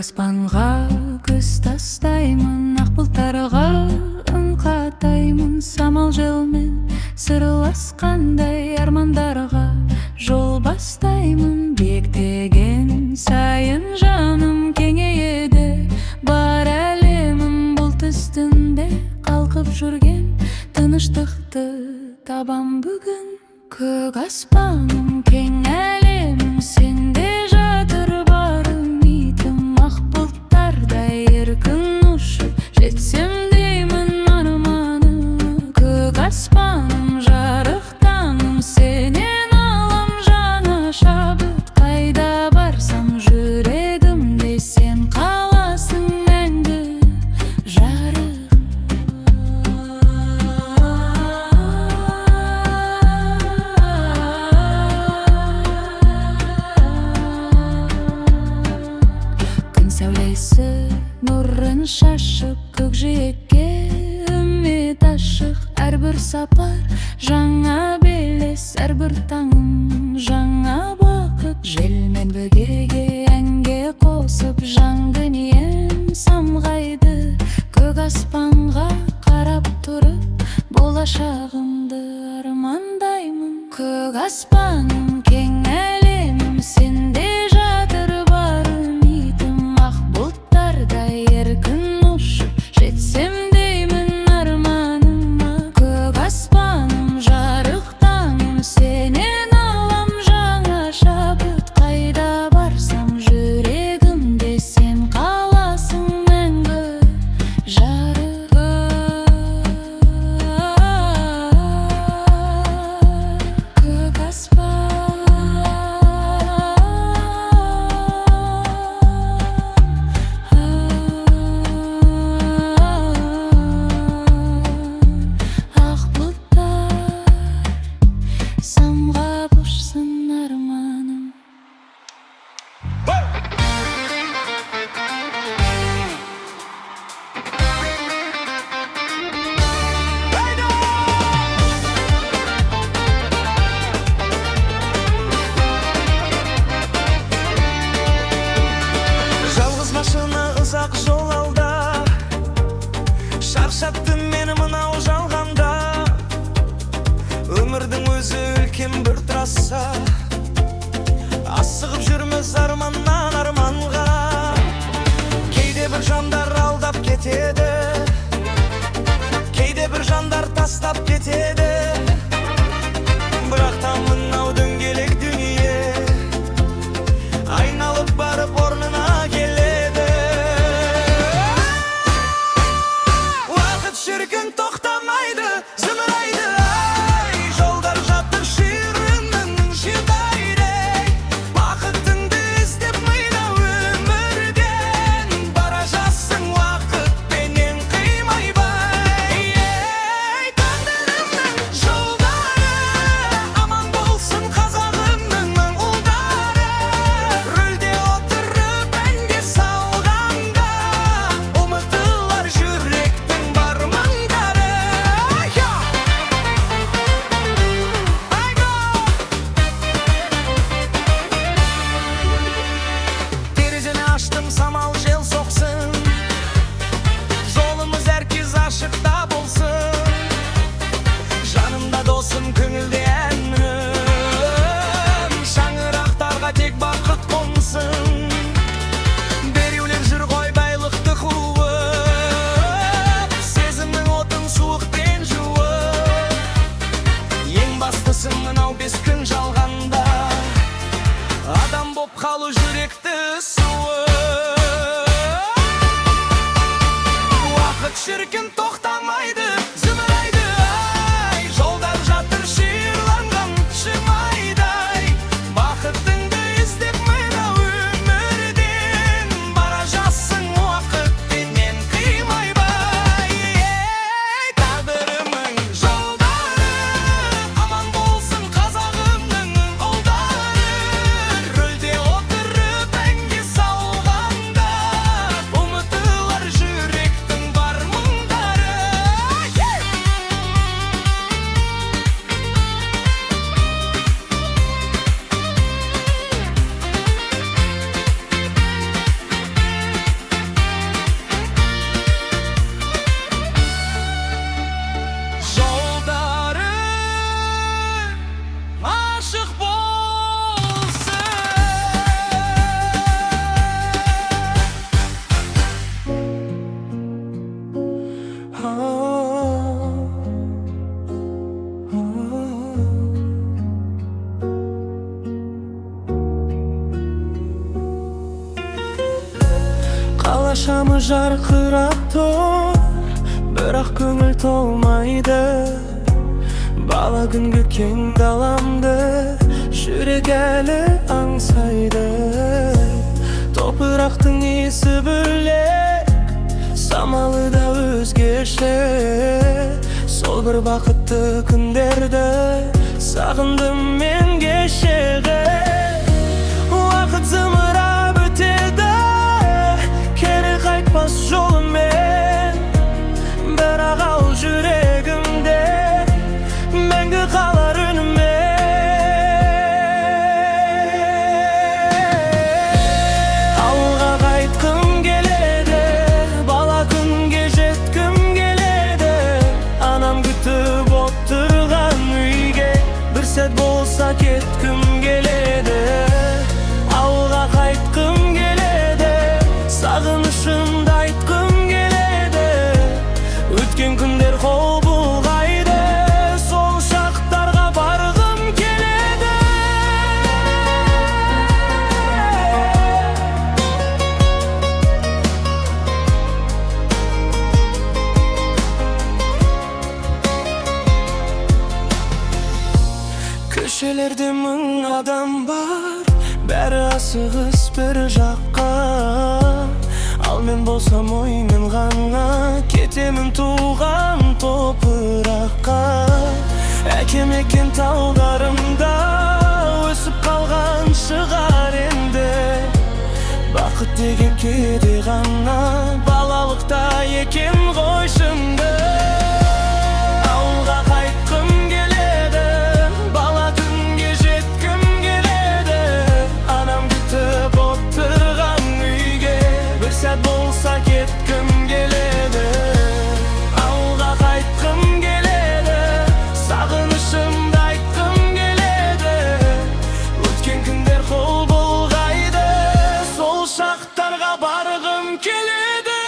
аспанға көз тастаймын, ақ бұлттарға үн қатаймын. Самал желмен сырласқандай армандарға жол бастаймын. Биіктеген сайын жаным кеңейеді, бар әлемім бұлт үстінде қалқып жүрген тыныштықты табам бүгін. Көк аспаным кең әлемім, сенде жатыр бар үмитім. Ақ бұлттардай еркін ұшып жетсем деймін арманыма. Көк аспаным жарық таңым, сенен алам жаңа шабыт. Қайда барсам жүрегімде сен қаласың мәңгі жарық. Сәулесі нұрын шашып, көкжиекке үміт ашық. Әрбір сапар жаңа белес, әрбір таңым жаңа бақыт. Желмен бөгеге әнге қосып, жан дүнием самғайды. Көк аспанға қарап тұрып, болашағымды армандаймын. Көк аспаным кең әлемім, сенде жатыр бар үмитім. Ақ бұлттардай еркін ұшып жетсем деймін арманыма. Көк аспаным жарық таңым, сенен алам жаңа шабыт. Қайда барсам жүрегімде сен қаласың мәңгі жарық. Көк аспан, ақ бұлттар самғап ұшсын арманым. Жалғыз машина ұзақ жол алда, шаршатты мені мынау жалғанда. Өмірдің өзі үлкен бір трасса, асығып жүрміз арманнан арманға. Кейде бір жандар алдап кетеді, кейде бір жандар тастап кетеді. Бірақ та мынау дөңгелек дүние айналып барып орнына келеді. Уақыт шіркін тоқтамайды, зымырайды. Ай, жолдар жатыр шерінің шидайдай. Бақытыңды іздеп мынау өмірден бара жатсың уақытпенен қимайбай. Ей, тағдырымның Алашамы жарқырап тұр, бірақ көңіл толмайды. Бала күнгі кең даламды жүрек әлі аңсайды. Топырақтың иісі бөлек, самалы да өзгеше. Сол бір бақытты күндерді сағындым мен кешегі. Уақыт зымырап өтеді, кері қайтпас жолымен. Бірақ ал жүрегімде мәңгі қалар үнімен. Ауылға қайтқым келеді, бала күнге жеткім келеді. Анам күтіп отырған үйге бір сәт болса кеткім келеді. Ауылға қайтқым келеді, сағынышымды айтқым келеді. Өткен күндер қол бұлғайды, сол шақтарға барғым келеді. Көшелерде мың адам бар, бәрі асығыс бір жаққа. Ал мен болсам оймен ғана кетемін туған топыраққа. Әкем екен таударымда өсіп қалған шығар енді. Бақыт деген кейде ғана балалықта екен ғой шынды. Ауылға қайтқым келеді, бала күнге жеткім келеді. Анам күтіп отырған үйге бір сәт болса кеткім келеді. Ауылға қайтқым келеді, сағынышымды айтқым келеді. Өткен күндер қол бұлғайды, сол шақтарға барғым келеді.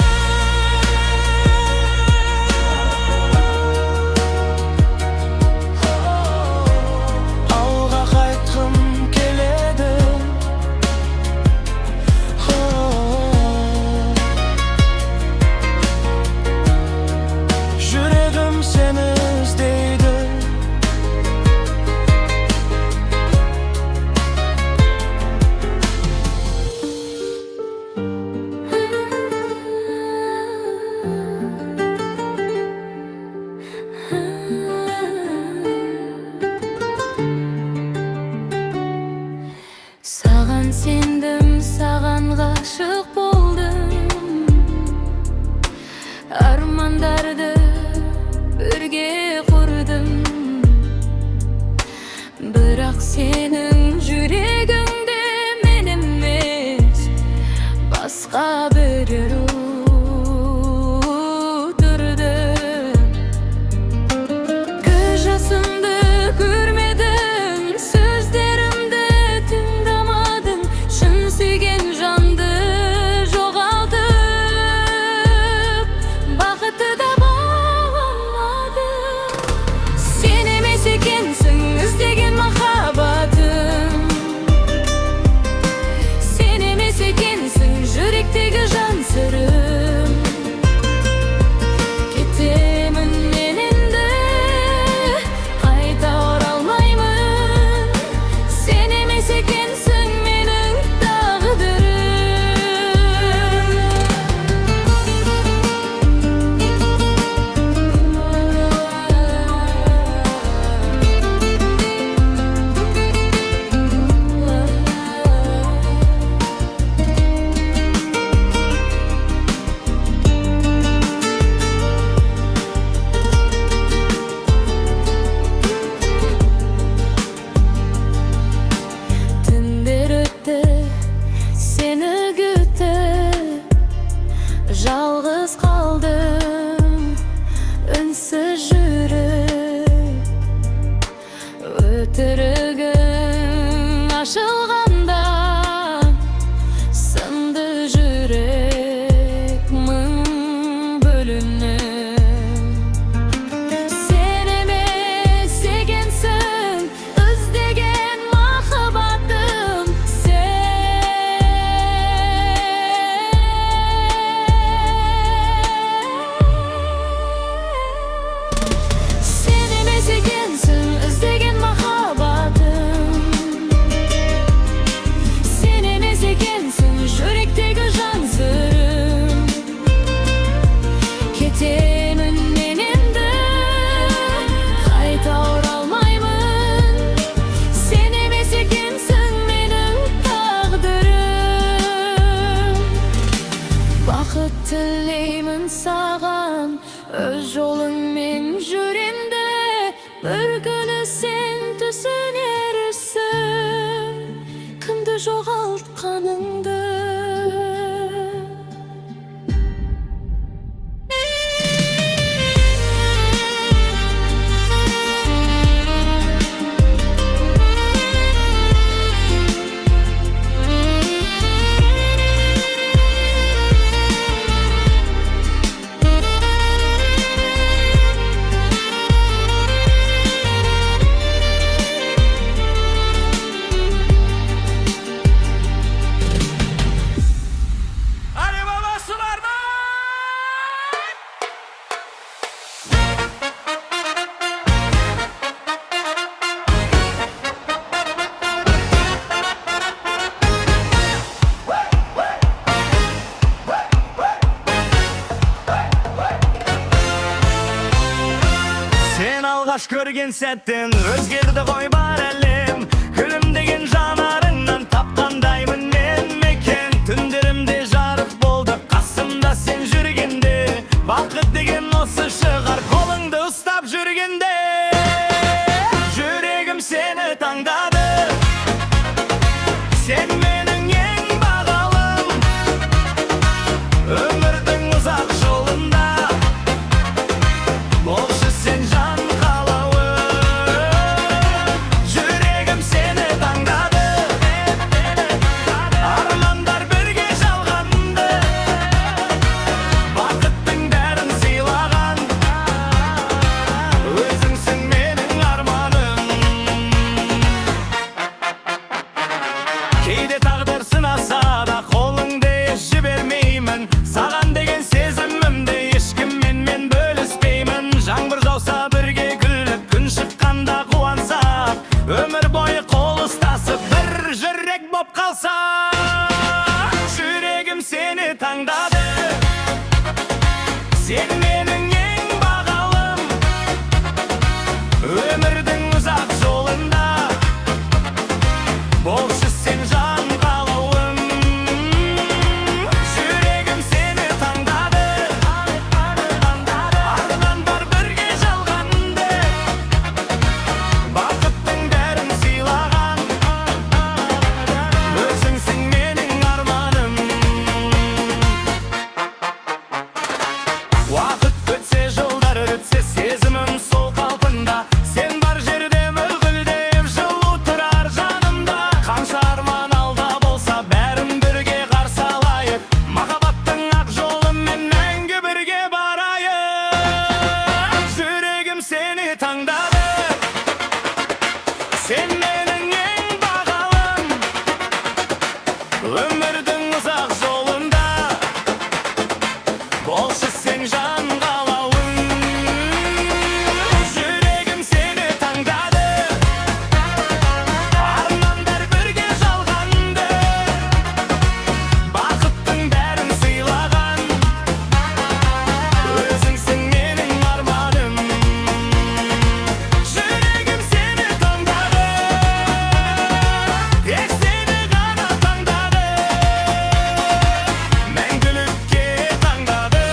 tileymin sağan, öz yolun men yüreğimde. Bir günü sen tüsünürsün, kimdi joğaltkanыңды. Hadi babasılardan! Sen alğaş görgen settin özgerdi koy bar elim. Gülüm degen janarыңнан tapqandayмын men meken. Түндерімде жарық болды қасымда сен жүргенде. Бақыт деген осы шығар қолыңды ұстап жүргенде. Жүрегім сені таңдады, сен менің ең бағалым. Өмірдің ұзақ жолында болшы сен жан қалауым. Жүрегім сені таңдады, армандар бірге жалғанды. Бақыттың бәрін сыйлаған, өзіңсің менің арманым. Кейде тағдыр сынаса да қолыңды жібермеймін. Саған деген сезімімді ешкіммен мен бөліспеймін. Жаңбыр жауса бірге күліп, күн шыққанда қуансақ, өмір бойы қол ұстасып бір жүрек боп қалсақ. Жүрегім сені таңдады, сен менің ең бағалым. Өмірдің ұзақ жолында болшы сен жан қалауым. Жүрегім сені таңдады, армандар бірге жалғанды. Бақыттың бәрін сыйлаған, өзіңсің менің арманым. Уақыт өтсе, жылдар өтсе, сезімім сол қалпында. Сен бар жерде мөлгілдеп жылу тұрар жанымда. Қанша арман алда болса, бәрін бірге қарсы алайық. Махаббаттың ақ жолымен мәңгі бірге барайық. Жүрегім сені таңдады, сен менің ең бағалым. Өмірдің ұзақ жолында болшы сен жан қалауым. Жүрегім сені таңдады, армандар бірге жалғанды. Бақыттың бәрін сыйлаған, өзіңсің менің арманым. Жүрегім сені таңдады, тек сені ғана таңдады. Мәңгілікке таңдады.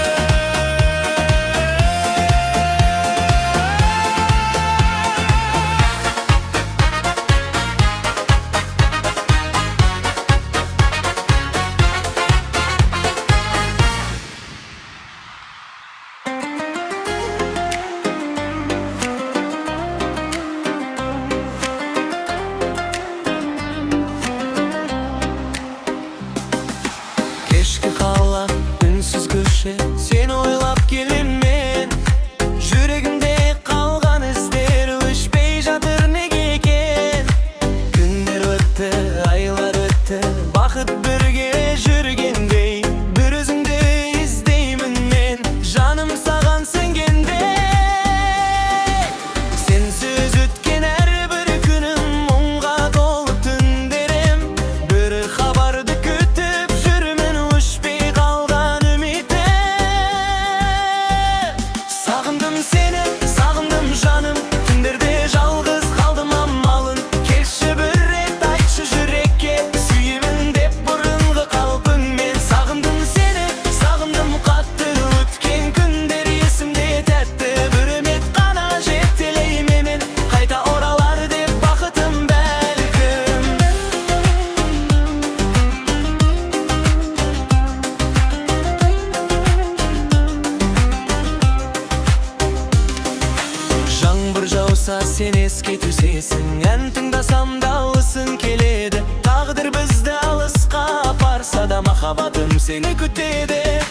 Sen eski tüsesin, en tыңдасам da alısın keledi. Tağdır bizde alısqa aparsa da mahabatım seni kütedi.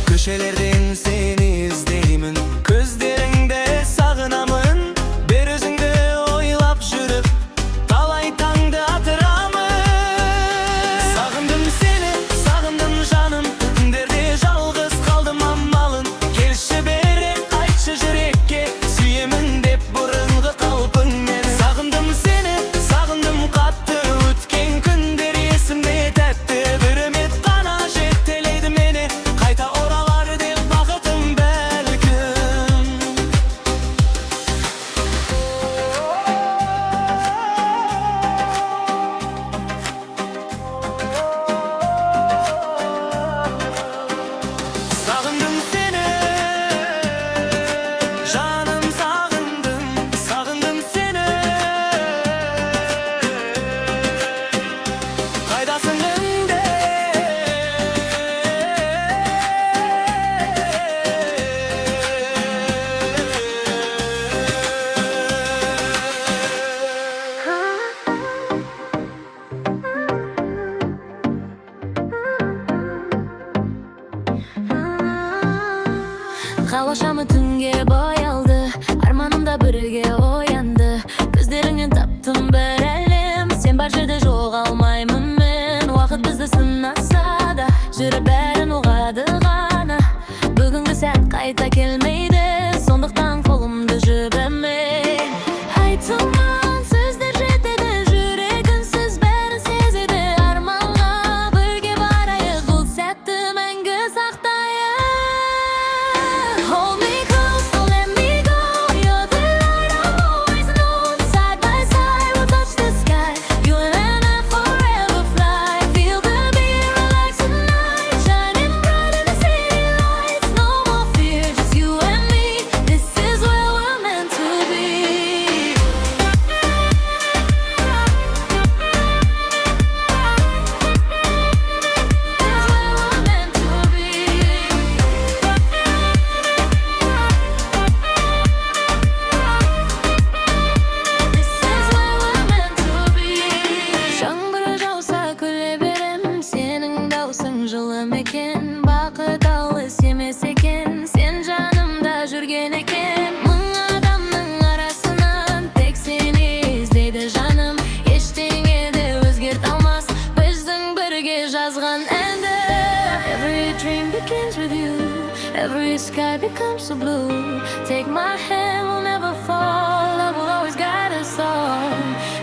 Köşelerden seni izleymin, közlerinde sağınamın. Bir özünde oylap жүрüp, talay tаңды atıramın. Sağındım seni, sağındım canım, derde жалғыз kaldım ammalın. Kelşi beri, aytшы жүrekке, süyemin dep burunғы kalpın meni. Sağındım seni, sağındım katты, ötken күндер есімде тәтті. Bir ümit qana жетелейді meni, qayta oralar деп бақытым бәлкім. Sağındım seni, canım sağındım, sağındım seni. Kaydasın önde. Kavuşamı tünge boyaldı, armanımda birge oyandı. Gözlerini taptım bir elim, sen bar жерде жоғалмаймын мен. Уақыт бізді сынаса да, жүріп бәрін ұғады ғана. Бүгінгі сәт қайта келмейді, сондықтан қолымды жібімей. Айтылмаған сөздер жетеді, жүрегінсіз бәрін сезеді. Арманға бірге барайық, бұл сәтті мәңгі сақтайық. Hold me close, don't let me go. You're the light I've always known. Side by side, we'll touch the sky. You and I forever fly. Feel the beat, relax tonight. Shining bright in the city lights. No more fear, just you and me. This is where we're meant to be. Жаңбыр жауса күле берем, сенің даусың жылы мекен. Бақыт алыс емес екен, сен жанымда жүрген екен. Мың адамның арасынан тек сені іздейді жаным. Ештеңе де өзгерте алмас біздің бірге жазған әнді. Every dream begins with you, every sky becomes so blue. Take my hand, we'll never fall, love will always guide us all.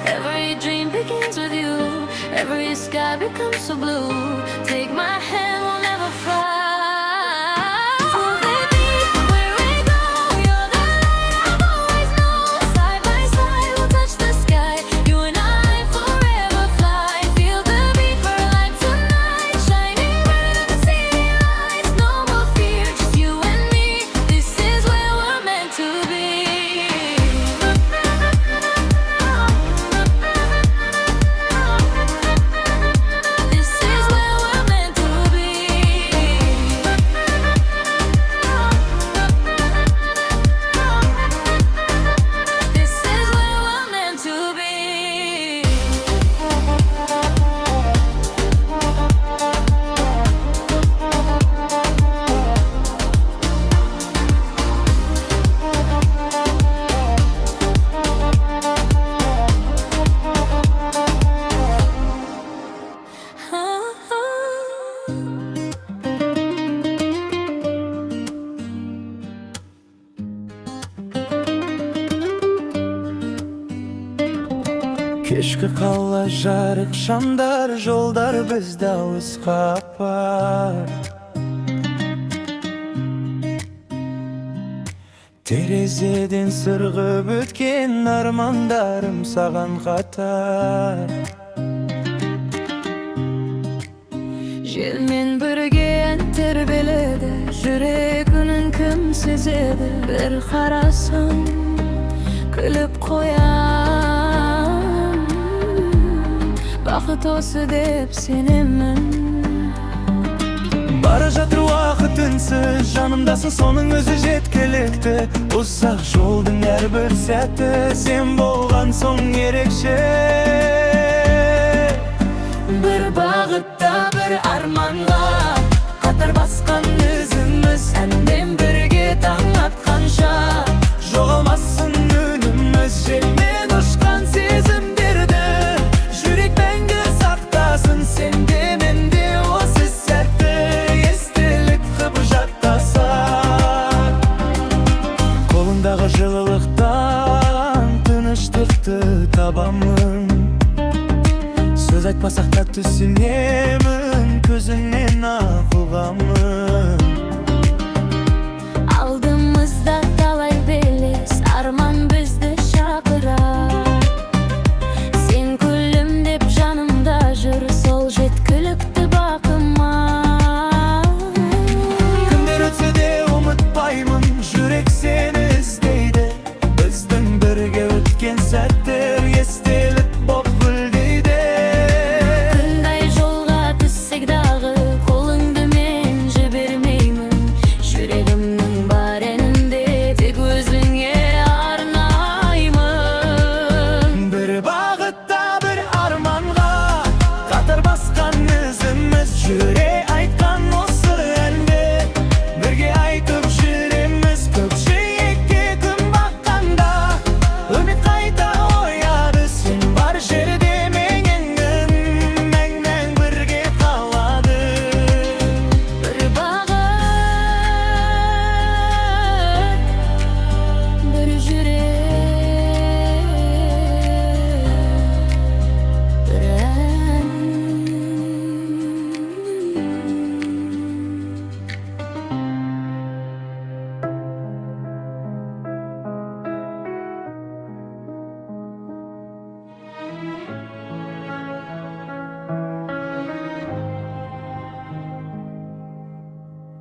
Every dream begins with you, every sky becomes so blue. Take my hand, we'll never fly. Feel the beat where we go, you're the light I've always known. Side by side, we'll touch the sky. You and I forever fly. Feel the beat, we're alive tonight. Shining bright in the city lights. No more fear, just you and me. This is where we're meant to be. This is where we're meant to be. This is where we're meant to be. Кешкі қала жарық шамдар, жолдар бізді алысқа апар. Терезеден сырғып өткен армандарым саған қатар. Желмен бірге ән тербеледі, жүрегінің кім сезеді. Bir қарасаң күліп қоям, бақыт осы деп сенемін. Бара жатыр уақыт үнсіз жанымда. Kaçtasın sonun özü жеткілікті Uzak жолдың әрбір сәті Sen болған соң ерекше Bir бағытта bir арманға Қатар басқан ізіміз Әнмен бірге таң атқанша Жоғалмасын үніміз Желмен ұшқан сезімдерді Жүрек мәңгі сақтасын Сенде менде осы сәтті Естелік қып жаттасақ Қолыңдағы жылылықтан Тыныштықты табамын Söz айтпасақ та түсінемін Көзіңнен ақ ұғамын Алдымызда талай белес Арман бізді шақырар Сен күлімдеп жанымда жүр Сол жеткілікті бақыма Күндер өтсе де ұмытпаймын Жүрек сені іздейді Біздің бірге өткен сәттер Естелік боп гүлдейді Күндай жолға түссек дағы Қолыңды мен жібермеймін Жүрегімнің бар әнінде Тек өзіңе арнаймын Bir бағытта bir арманға Қатар басқан ізіміз Жүре айтқан осы әнді Бірге айтып жүреміз Көкжиекке күн баққанда Үміт қайта ояды Сен бар жерде менің Мәң-мәң бірге қалады Bir бағыт, bir жүрек, bir ән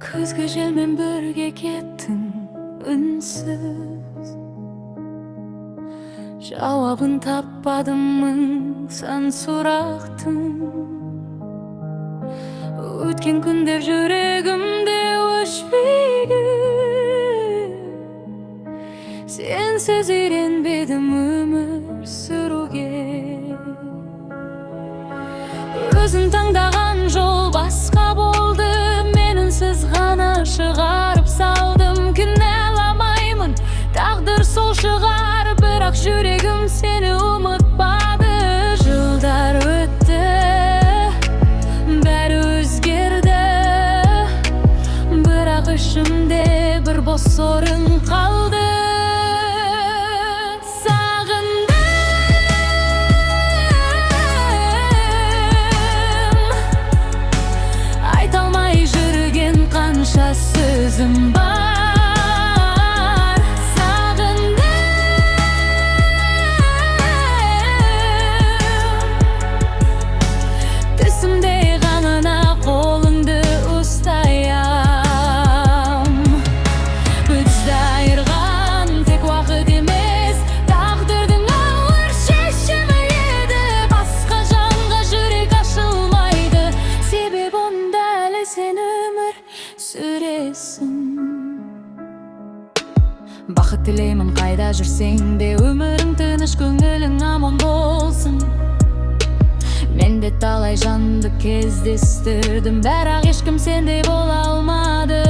Күзгі желмен бірге кеттің үнсіз Жауабын таппадым сан сұрақтың Өткен күндер жүрегімде өшпейді Сенсіз үйренбедім өмір сүруге Өзің таңдаған жол басқа болды Мен үнсіз ғана шығарып салдым Кінәламаймын, тағдыр сол шығар Бірақ жүрегім сені ұмытпады Жылдар өтті, бәрі өзгерді Бірақ ішімде бір бос орын қалды Қанша сөзім бар Сағындым Түсімде ғана қолыңды ұстаям Бізді айырған тек уақыт емес Тағдырдың ауыр шешімі еді Басқа жанға жүрек ашылмайды Себебі онда әлі сен өмір сүресің Бақыт тілеймін қайда жүрсең де Өмірің тыныш, көңілің аман болсын Мен де талай жанды кездестірдім Бірақ ешкім сендей бола алмады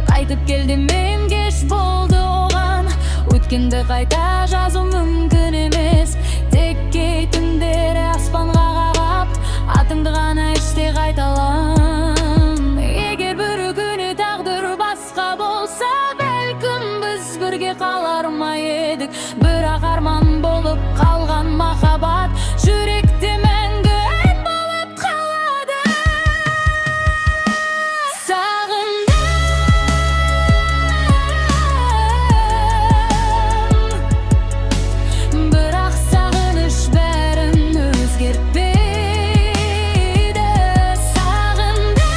Қайтып келдім мен кеш болды оған Өткенді қайта жазу мүмкін емес Тек кей түндері аспанға қарап Атыңды ғана іште қайталам Егер бір күні тағдыр басқа болса Бәлкім біз бірге қалар ма едік Бірақ арман болып қалған махаббат Жүректе мәңгі ән болып қалады Сағындым Бірақ сағыныш бәрін өзгертпейді Сағындым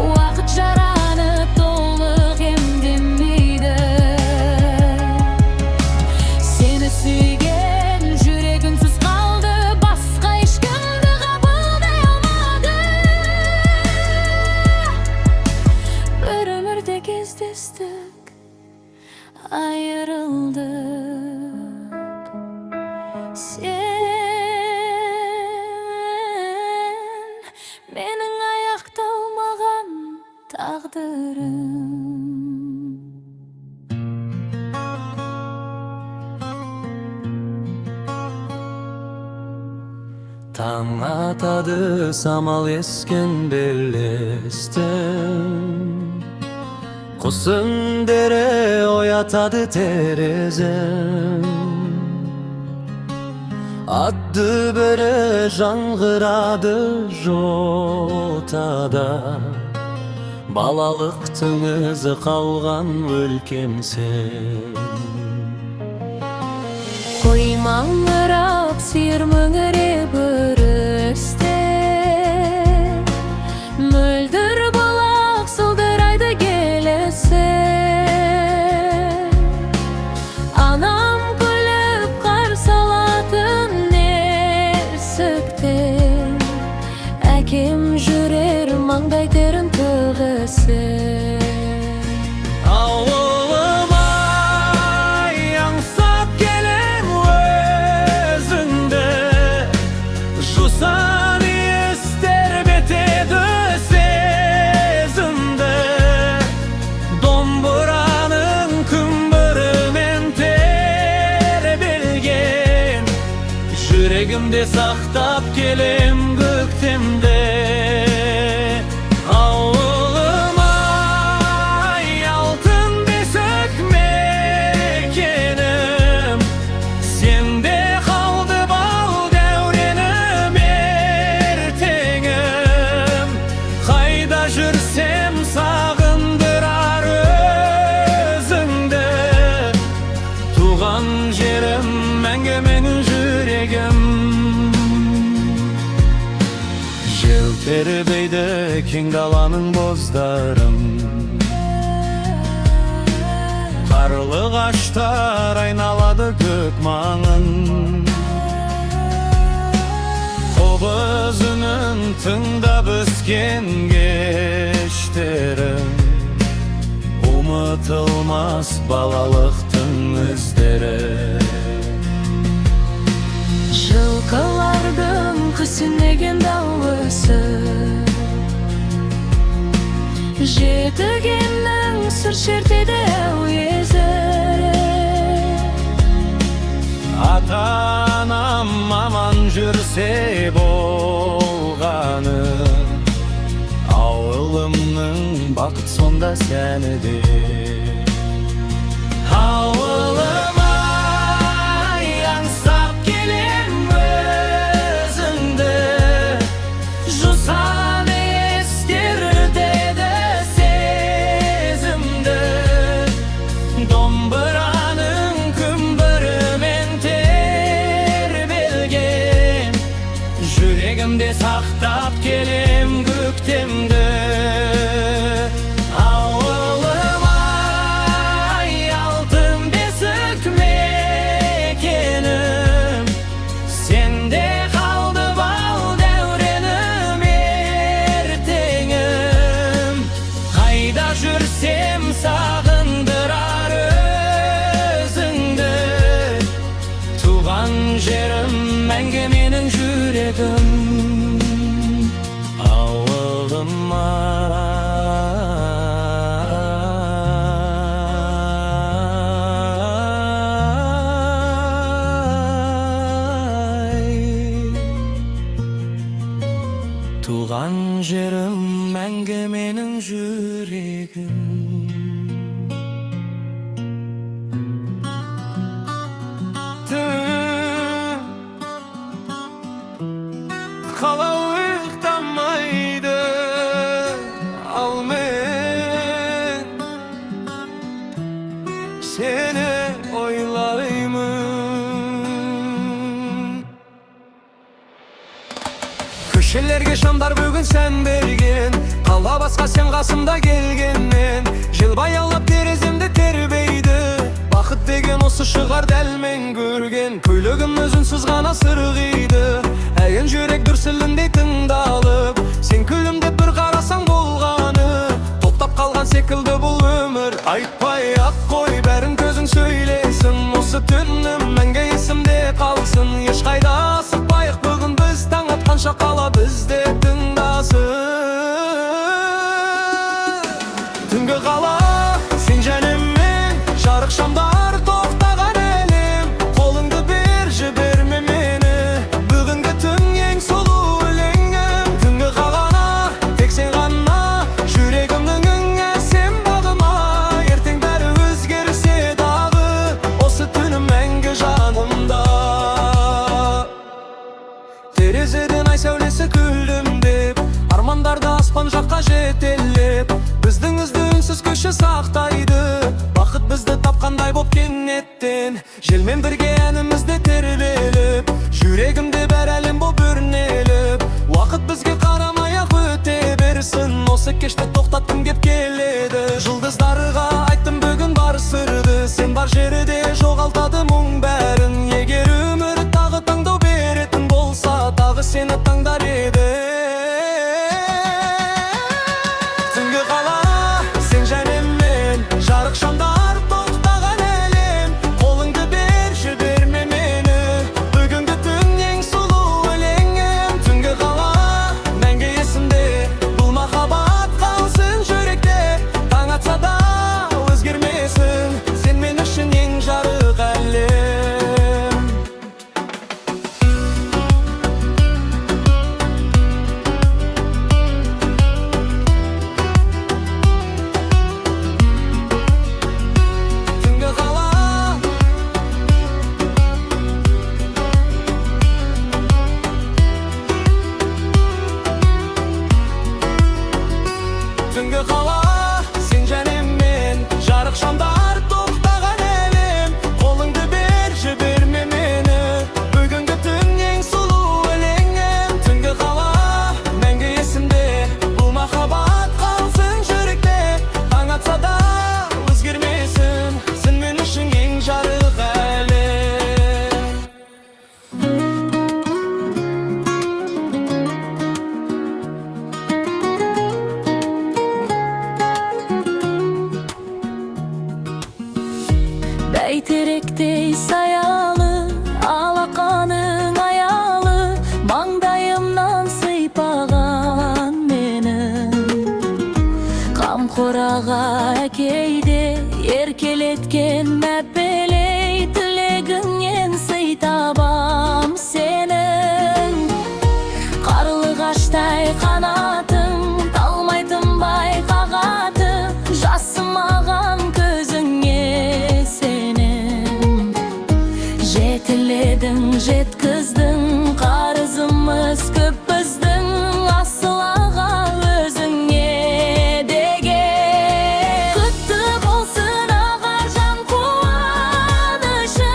Уақыт жараны толық емес taqdirim. Taң atadı samal esken belestem, Kusun dere oyatadı terezem. Addı bere jangıradı jotada, Balalıktınızı kalgan ülkem sen. Koymаңырап сиыр мөңіре бүрісте, Мөлдір балақ сылдырайды келесі. Анам күліп қарсы алатын есіктен, Әкем жүрер маңдай терін тығысы. Yüreğimde saktap gelem göktemde, Ağılım ay altın besök mekenim, Sende kaldı bal devrenim erteğim. Kayda жүrsem sağındırar özünde, Tuğan jerim мәңгі менің жүрегім. Желтербейді кең даланың боздарын, Қарлығаштар айналады көк маңын, Қобыз үнін тыңдап өскен кештерім, Ұмытылмас балалықтың іздері. Жылқылардың күсінеген дауысы, Жетігеннің сыр шертеді әуезі. Ата-анам аман жүрсе болғаны, Ауылымның бақыт сонда сәніде. Ауылым ай аңсап келем өзіңді, Жусан естертеді сезімді, Домбыраның күмбірімен тербелген, Жүрегімде сақтап келем көктемді. Ауылым ай алтын бесік мекенім, Сенде қалды бал дәуренім ертеңім. Қайда жүрсем сағындырар өзіңді, Туған жерім мәңгі менің жүрегім. Ауылым ай, Туған жерім мәңгі менің жүрегім. Қалауықтамайды ал мен сені ойлаймын. Көшелерге шамдар бүгін сән берген, Қала басқа сен қасымда келгеннен, Жыл баяулап тереземді тербейді, Бақыт деген осы шығар дәл мен көрген. Көйлегім өзінсіз ғана сырғиды, Әйін жүрек дүрсіліндей тыңдалып, Сен күлімдеп бір қарасаң болғаны, Топтап қалған секілді бұл өмір. Айтпай ақ қой, бәрін көзің сөйлесін, Осы түнім мәңгі есімде қалсын. Ешқайда асықпайық, бүгін біз таң атқанша қала бізде тыңдасын. Terezeden ay sәулесі күлдім деп, армандарда аспан жаққа жетелеп, біздің ізді үнсіз көші сақтайды. Бақыт бізді тапқандай боп кенеттен, желмен бірге әнімізді тербеліп, жүрегімде бәр әлем боп өрнеліп. Уақыт бізге қарамай-ақ өте берсін, осы кешті тоқтатқым кеп келеді. Жұлдыздарға айттым бүгін бар сырды, сен бар жерде жоғалтады мұң бәрін. Егер өмір тағы таңдау беретін болса, тағы сені таңдар еді. Түнгі қала сен және мен, жарық шамдар тоқтаған әлем. Қолыңды бер, жіберме мені, бүгінгі түн ең сұлу өлеңім. Түнгі қала мәңгі есімде, бұл махаббат қалсын жүректе. Таң атса да өзгермесін, сен мен үшін ең жарық әлем. Түнгі қала Түнгі қала сен және мен, жарық шамдар тоқтаған әлем. Қолыңды бер, жіберме мені, бүгінгі түн ең сұлу өлеңім. Түнгі қала мәңгі есімде, бұл махаббат қалсын жүректе. Таң атса да өзгермесін, сен мен үшін ең жарық әлем. Бәйтеректей саялы, алақаның аялы, маңдайымнан сыйпаған мені. Қамқораға әкейде еркелеткен мәпелей, тілегіңнен сый табам сенің. Қарлығаштай қанатың, талмай тынбай қағаты, жасымаған көзіңе сенің. Жетіледің, жеткіздің, қарызымыз көп біздің, асыл аға өзіңе деген. Құтты болсын аға жан қуанышың,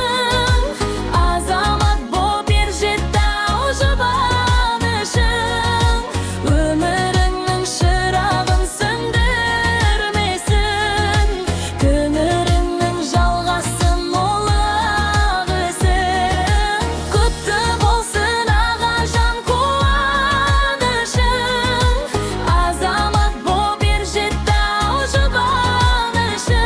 азамат боп ер жетті ау жұбанышың. Өміріңнің шырағын сөндірмесін, көңіліңнің жалғасын ол ақ ісің. Құтты болсын аға жан қуанышың, азамат боп ер жетті ау жұбанышың.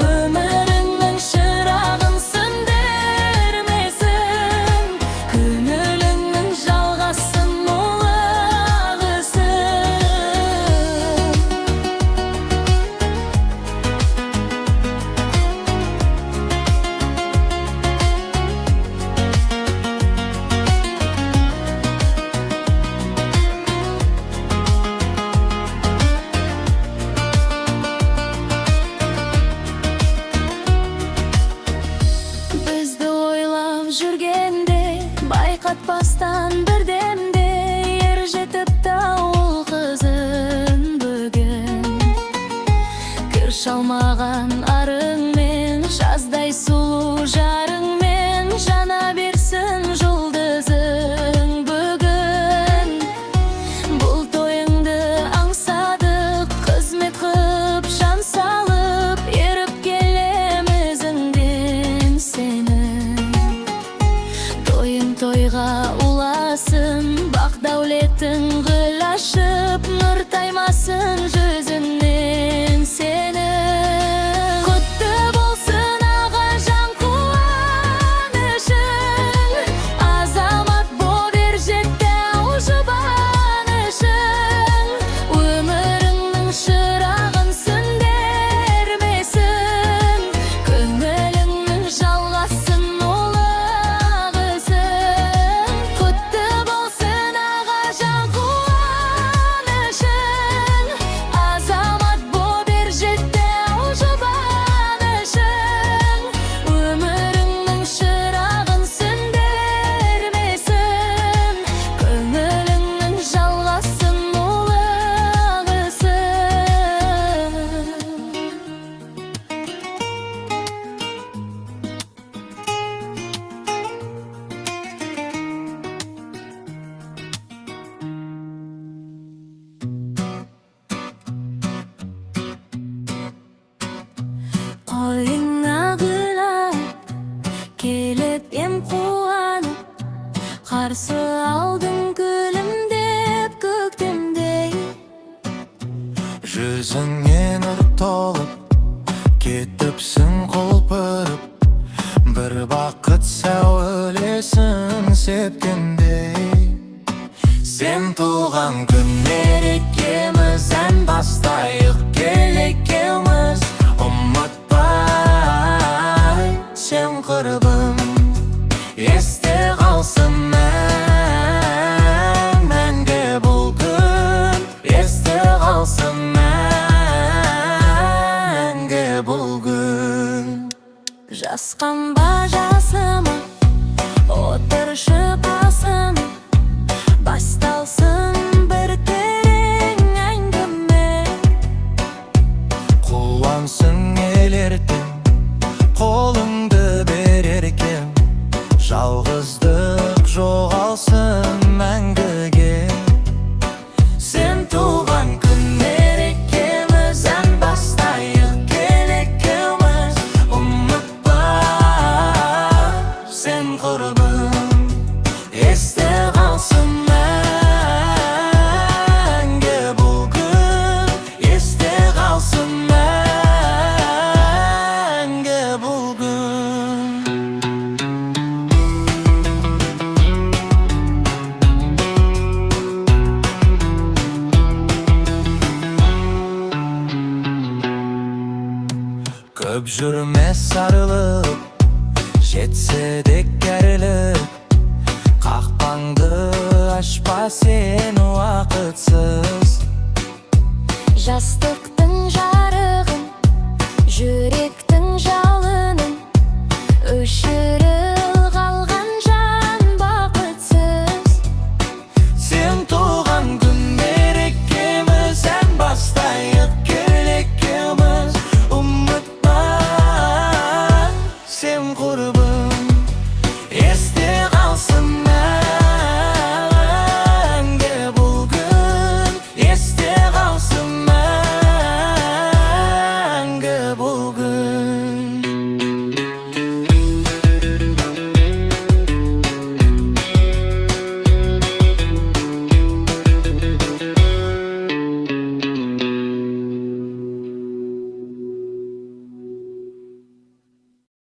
Өміріңнің шырағын сөндірмесін, көңіліңнің жалғасын ол ақ Бізді ойлап жүргенде, байқатпастан бірдемде, ер жетіпті ол қызын бүгін. Кір шалмаған арыңмен, жаздай сұлу жарыңмен, жана берсін жұлдызың бүгін. Бұл тойыңды аңсадық, қызмет қып жан салып, еріп келеміз іңден сенің. Тойың тойға уласын, бақ дәулетің гүл ашып, нұр таймасын жүзіңнен сенің. Koyuna gülüp kelip em kuanıp Karşı aldın gülüm dep köktemdey Yüzüңe nur tolup ketipsin kulpurup Bir bakıt söylesін sepkendey Sen tuğan günler ikimizden bastayık gelekemiz Umutpay sen kırbım Este kalsın menge bulgun Este kalsın menge bulgun Жасқан бажасыма Отырышып алсын Басталсын бір терең әңгіме Kuvansın elerdim Kolыңды bererken Жалғыздық жоғалсын мәңгіге Sen tuğan günler ikimizden bastayık gelekemiz Unutma sen kurbum Este kalsın menge bugün Este kalsın menge bugün Köp jürme sarılıp Jetse dek gerilip Kahpandı aşpa sen vakıtsız Жастық